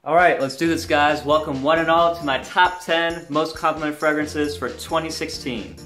Alright, let's do this, guys. Welcome one and all to my top 10 most complimented fragrances for 2016.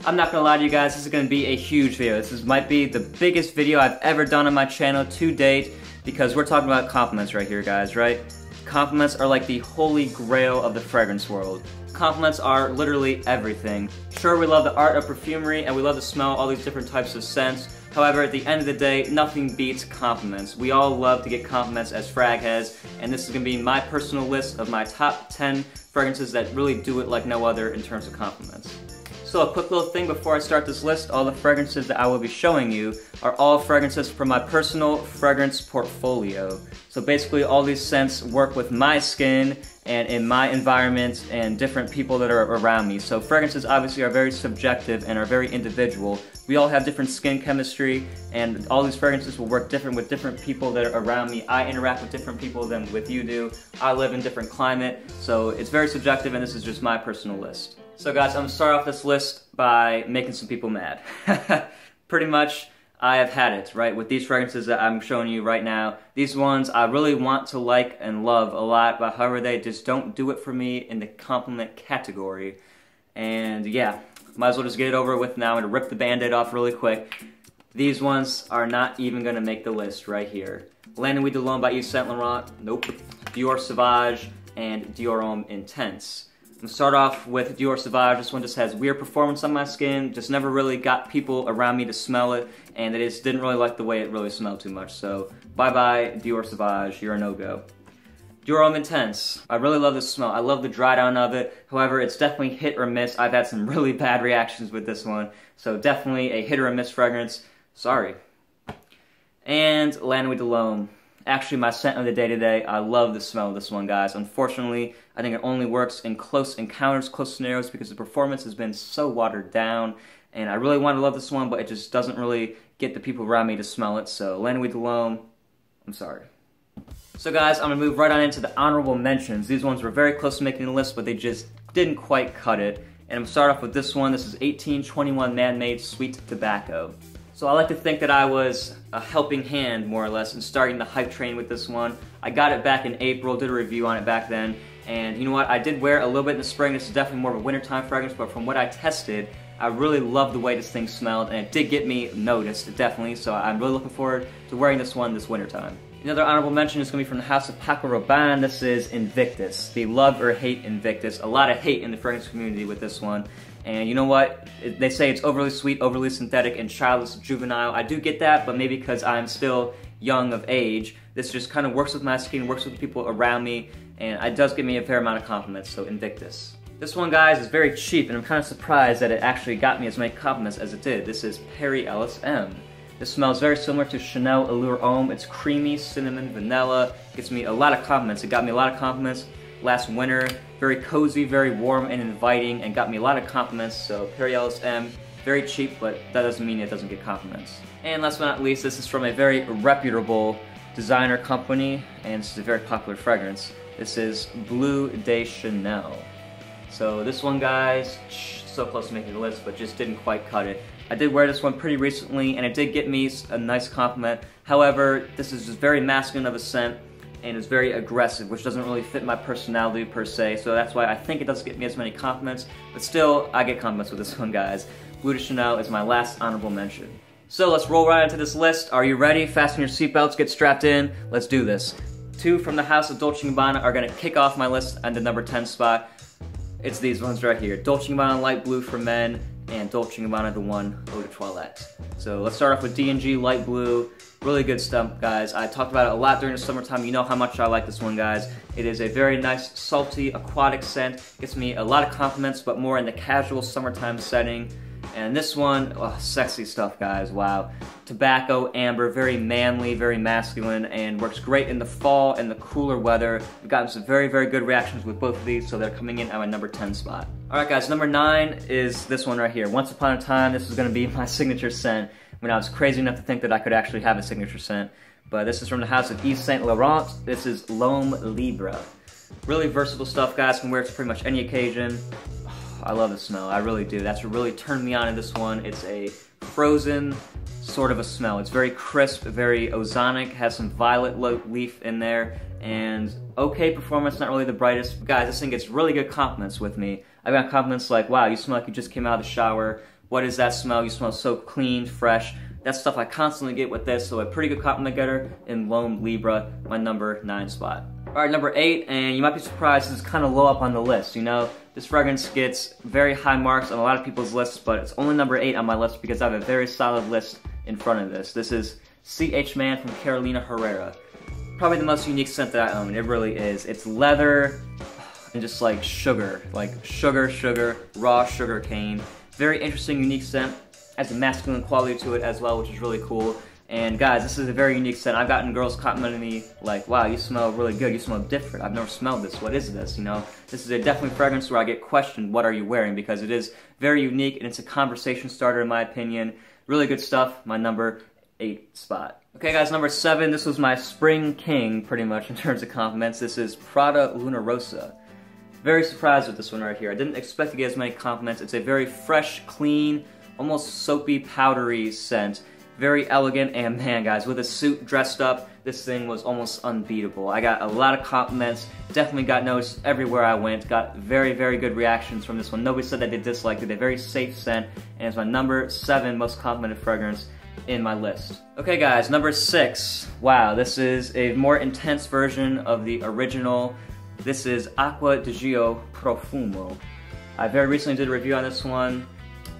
I'm not gonna lie to you guys, this is gonna be a huge video. Might be the biggest video I've ever done on my channel to date because we're talking about compliments right here, guys, right? Compliments are like the holy grail of the fragrance world. Compliments are literally everything. Sure, we love the art of perfumery and we love to smell all these different types of scents. However, at the end of the day, nothing beats compliments. We all love to get compliments as frag heads, and this is going to be my personal list of my top 10 fragrances that really do it like no other in terms of compliments. So a quick little thing before I start this list, all the fragrances that I will be showing you are all fragrances from my personal fragrance portfolio. So basically all these scents work with my skin and in my environment and different people that are around me. So fragrances obviously are very subjective and are very individual. We all have different skin chemistry and all these fragrances will work different with different people that are around me. I interact with different people than with you do. I live in different climate, so it's very subjective and this is just my personal list. So guys, I'm gonna start off this list by making some people mad. Pretty much, I have had it, right? With these fragrances that I'm showing you right now. These ones I really want to like and love a lot, but however they just don't do it for me in the compliment category. And yeah, might as well just get it over with now. I'm gonna rip the band-aid off really quick. These ones are not even gonna make the list right here. L'Ennui de l'Homme by Yves Saint Laurent, nope. Dior Sauvage and Dior Homme Intense. I'm gonna start off with Dior Sauvage. This one just has weird performance on my skin, just never really got people around me to smell it, and they just didn't really like the way it really smelled too much. So bye-bye Dior Sauvage, you're a no-go. Dior Homme Intense. I really love this smell. I love the dry down of it. However, it's definitely hit or miss. I've had some really bad reactions with this one, so definitely a hit or a miss fragrance. Sorry. And L'Ennui de l'Homme. Actually, my scent of the day today, I love the smell of this one, guys. Unfortunately, I think it only works in close encounters, close scenarios, because the performance has been so watered down. And I really want to love this one, but it just doesn't really get the people around me to smell it. So, L'Ennui de l'Homme, I'm sorry. So guys, I'm going to move right on into the honorable mentions. These ones were very close to making the list, but they just didn't quite cut it. And I'm going to start off with this one. This is 1821 Man-Made Sweet Tobacco. So I like to think that I was a helping hand, more or less, in starting the hype train with this one. I got it back in April, did a review on it back then, and you know what, I did wear it a little bit in the spring. This is definitely more of a wintertime fragrance, but from what I tested, I really loved the way this thing smelled, and it did get me noticed, definitely, so I'm really looking forward to wearing this one this wintertime. Another honorable mention is going to be from the house of Paco Rabanne. This is Invictus, the love or hate Invictus. A lot of hate in the fragrance community with this one. And you know what? They say it's overly sweet, overly synthetic, and childish, juvenile. I do get that, but maybe because I'm still young of age, this just kind of works with my skin, works with the people around me, and it does give me a fair amount of compliments, so Invictus. This one, guys, is very cheap, and I'm kind of surprised that it actually got me as many compliments as it did. This is Ellis M. This smells very similar to Chanel Allure Homme. It's creamy, cinnamon, vanilla. Gets me a lot of compliments. It got me a lot of compliments last winter. Very cozy, very warm and inviting, and got me a lot of compliments. So Ellis M, very cheap, but that doesn't mean it doesn't get compliments. And last but not least, this is from a very reputable designer company, and this is a very popular fragrance. This is Bleu de Chanel. So this one, guys, so close to making the list, but just didn't quite cut it. I did wear this one pretty recently, and it did get me a nice compliment. However, this is just very masculine of a scent, and it's very aggressive, which doesn't really fit my personality per se, so that's why I think it doesn't get me as many compliments, but still, I get compliments with this one, guys. Bleu de Chanel is my last honorable mention. So let's roll right into this list. Are you ready? Fasten your seatbelts, get strapped in. Let's do this. Two from the house of Dolce & Gabbana are gonna kick off my list on the number 10 spot. It's these ones right here. Dolce & Gabbana Light Blue for men, and Dolce & Gabbana the one Eau de Toilette. So let's start off with D&G Light Blue. Really good stuff, guys. I talked about it a lot during the summertime. You know how much I like this one, guys. It is a very nice, salty, aquatic scent. Gets me a lot of compliments, but more in the casual summertime setting. And this one, oh, sexy stuff, guys, wow. Tobacco, amber, very manly, very masculine, and works great in the fall and the cooler weather. We've gotten some very, very good reactions with both of these, so they're coming in at my number 10 spot. Alright guys, number 9 is this one right here. Once upon a time, this was going to be my signature scent when I was crazy enough to think that I could actually have a signature scent. But this is from the house of Yves Saint Laurent. This is L'Homme Libre. Really versatile stuff, guys. Can wear it to pretty much any occasion. I love the smell, I really do. That's what really turned me on to this one. It's a frozen sort of a smell. It's very crisp, very ozonic, has some violet leaf in there, and okay performance, not really the brightest. Guys, this thing gets really good compliments with me. I got compliments like, wow, you smell like you just came out of the shower. What is that smell? You smell so clean, fresh. That's stuff I constantly get with this, so a pretty good compliment getter in L'Homme Libre, my number 9 spot. Alright, number 8, and you might be surprised, this is kind of low up on the list, you know? This fragrance gets very high marks on a lot of people's lists, but it's only number 8 on my list because I have a very solid list in front of this. This is CH Man from Carolina Herrera. Probably the most unique scent that I own, it really is. It's leather and just like sugar, raw sugar cane. Very interesting, unique scent. Has a masculine quality to it as well, which is really cool. And guys, this is a very unique scent. I've gotten girls complimenting me like, wow, you smell really good, you smell different. I've never smelled this, what is this, you know? This is a definitely fragrance where I get questioned, what are you wearing? Because it is very unique and it's a conversation starter in my opinion. Really good stuff, my number 8 spot. Okay guys, number 7, this was my spring king pretty much in terms of compliments. This is Prada Luna Rosa. Very surprised with this one right here. I didn't expect to get as many compliments. It's a very fresh, clean, almost soapy, powdery scent. Very elegant, and man guys, with a suit dressed up, this thing was almost unbeatable. I got a lot of compliments, definitely got noticed everywhere I went, got very, very good reactions from this one. Nobody said that they disliked it, a very safe scent, and it's my number 7 most complimented fragrance in my list. Okay guys, number 6, wow, this is a more intense version of the original. This is Acqua di Gio Profumo. I very recently did a review on this one.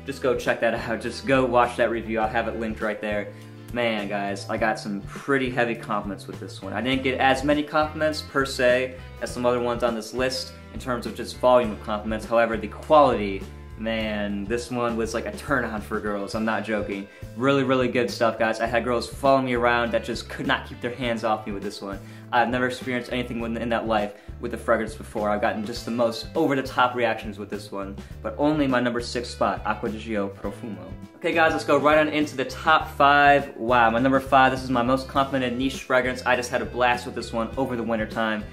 Just go check that out. Just go watch that review. I'll have it linked right there. Man, guys, I got some pretty heavy compliments with this one. I didn't get as many compliments per se as some other ones on this list in terms of just volume of compliments. However, the quality, man, this one was like a turn-on for girls. I'm not joking. Really, really good stuff, guys. I had girls following me around that just could not keep their hands off me with this one. I've never experienced anything in that life with the fragrance before. I've gotten just the most over-the-top reactions with this one, but only my number 6 spot, Acqua di Gio Profumo. Okay guys, let's go right on into the top 5. Wow, my number 5, this is my most complimented niche fragrance. I just had a blast with this one over the winter time.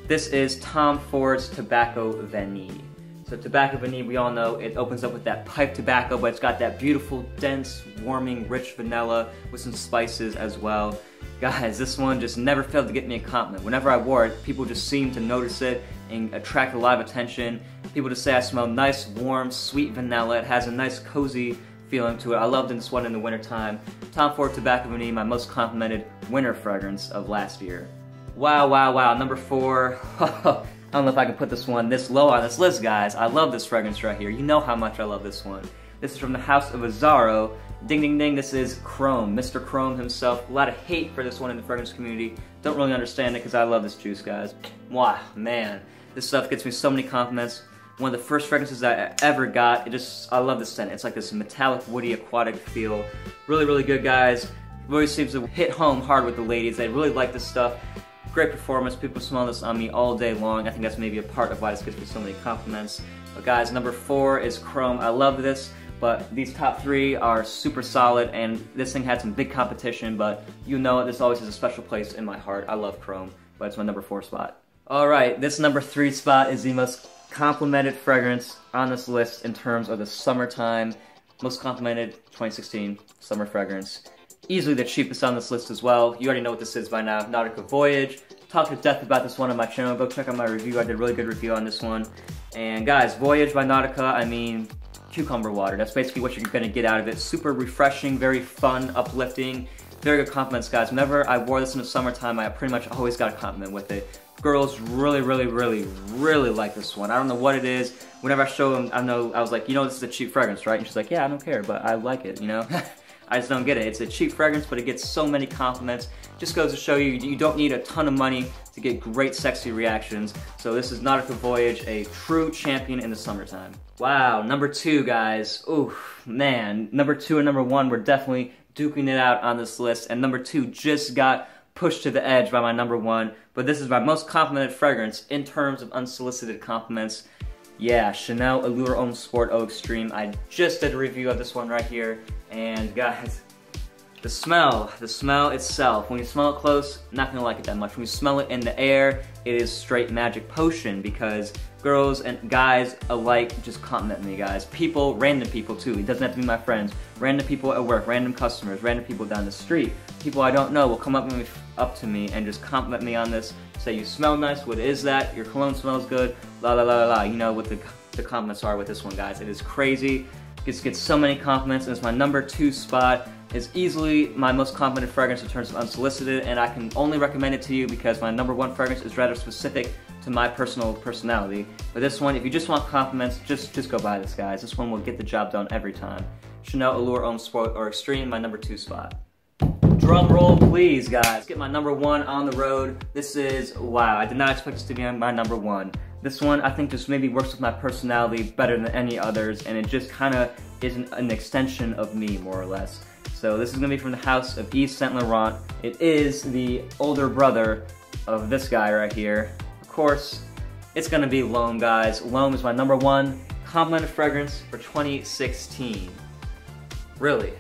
This is Tom Ford's Tobacco Vanille. So Tobacco Vanille, we all know, it opens up with that pipe tobacco, but it's got that beautiful, dense, warming, rich vanilla with some spices as well. Guys, this one just never failed to get me a compliment. Whenever I wore it, people just seemed to notice it and attract a lot of attention. People just say I smell nice, warm, sweet vanilla. It has a nice, cozy feeling to it. I loved this one in the wintertime. Tom Ford Tobacco Vanille, my most complimented winter fragrance of last year. Wow, wow, wow. Number 4. I don't know if I can put this one this low on this list, guys. I love this fragrance right here. You know how much I love this one. This is from the House of Azzaro. Ding, ding, ding, this is Chrome. Mr. Chrome himself. A lot of hate for this one in the fragrance community. Don't really understand it because I love this juice, guys. Wow, man. This stuff gets me so many compliments. One of the first fragrances I ever got. I love this scent. It's like this metallic, woody, aquatic feel. Really, really good, guys. Really seems to hit home hard with the ladies. They really like this stuff. Great performance. People smell this on me all day long. I think that's maybe a part of why this gets me so many compliments. But guys, number 4 is Chrome. I love this. But these top 3 are super solid, and this thing had some big competition, but you know it, this always has a special place in my heart. I love Chrome, but it's my number 4 spot. Alright, this number 3 spot is the most complimented fragrance on this list in terms of the summertime, most complimented 2016 summer fragrance. Easily the cheapest on this list as well. You already know what this is by now, Nautica Voyage. Talked to death about this one on my channel. Go check out my review. I did a really good review on this one. And guys, Voyage by Nautica, I mean, cucumber water. That's basically what you're gonna get out of it. Super refreshing, very fun, uplifting. Very good compliments, guys. Whenever I wore this in the summertime, I pretty much always got a compliment with it. Girls really, really, really, really like this one. I don't know what it is. Whenever I show them, I was like, you know, this is a cheap fragrance, right? And she's like, yeah, I don't care, but I like it, you know? I just don't get it. It's a cheap fragrance, but it gets so many compliments. Just goes to show you, you don't need a ton of money to get great, sexy reactions. So this is Nautica Voyage, a true champion in the summertime. Wow, number 2, guys. Ooh, man. Number 2 and number 1 were definitely duking it out on this list, and number 2 just got pushed to the edge by my number 1, but this is my most complimented fragrance in terms of unsolicited compliments. Yeah, Chanel Allure Homme Sport Eau Extreme. I just did a review of this one right here, and guys, The smell itself, when you smell it close, not gonna like it that much. When you smell it in the air, it is straight magic potion because girls and guys alike just compliment me, guys. People, random people too, it doesn't have to be my friends. Random people at work, random customers, random people down the street, people I don't know will come up to me and just compliment me on this, say you smell nice, what is that? Your cologne smells good, la la la la la. You know what the compliments are with this one, guys. It is crazy. It gets so many compliments, and it's my number 2 spot. It's easily my most complimented fragrance in terms of unsolicited, and I can only recommend it to you because my number 1 fragrance is rather specific to my personal personality. But this one, if you just want compliments, just go buy this, guys. This one will get the job done every time. Chanel Allure Homme Sport or Extreme, my number 2 spot. Drum roll, please, guys. Get my number 1 on the road. This is, wow, I did not expect this to be my number 1. This one, I think, just maybe works with my personality better than any others, and it just kind of is an extension of me, more or less. So this is going to be from the house of Yves Saint Laurent. It is the older brother of this guy right here. Of course, it's going to be L'Homme, guys. L'Homme is my number 1 complimented fragrance for 2016. Really?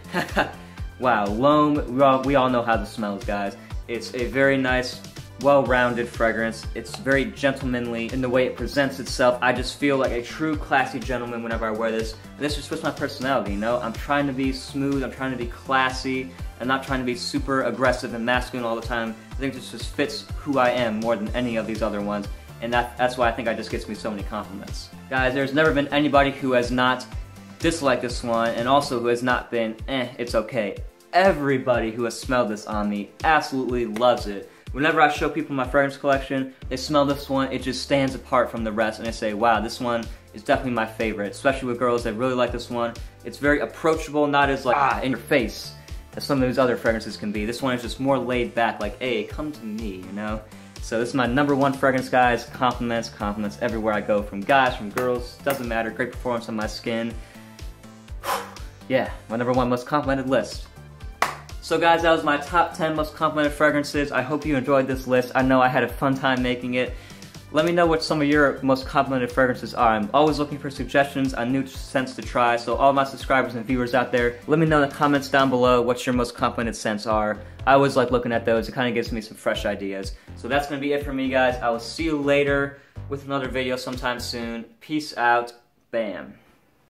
Wow, L'Homme, we all know how this smells, guys. It's a very nice, well-rounded fragrance. It's very gentlemanly in the way it presents itself. I just feel like a true classy gentleman whenever I wear this. And this just fits my personality, you know? I'm trying to be smooth, I'm trying to be classy, I'm not trying to be super aggressive and masculine all the time. I think this just fits who I am more than any of these other ones. And that's why I think it just gets me so many compliments. Guys, there's never been anybody who has not disliked this one and also who has not been, it's okay. Everybody who has smelled this on me absolutely loves it. Whenever I show people my fragrance collection, they smell this one, it just stands apart from the rest, and they say, wow, this one is definitely my favorite, especially with girls that really like this one. It's very approachable, not as like, in your face, as some of these other fragrances can be. This one is just more laid back, like, hey, come to me, you know? So this is my number 1 fragrance, guys. Compliments, compliments everywhere I go, from guys, from girls, doesn't matter, great performance on my skin. Yeah, my number 1 most complimented list. So guys, that was my top 10 most complimented fragrances. I hope you enjoyed this list. I know I had a fun time making it. Let me know what some of your most complimented fragrances are. I'm always looking for suggestions on new scents to try, so all my subscribers and viewers out there, let me know in the comments down below what your most complimented scents are. I always like looking at those. It kind of gives me some fresh ideas. So that's going to be it for me, guys. I will see you later with another video sometime soon. Peace out. Bam.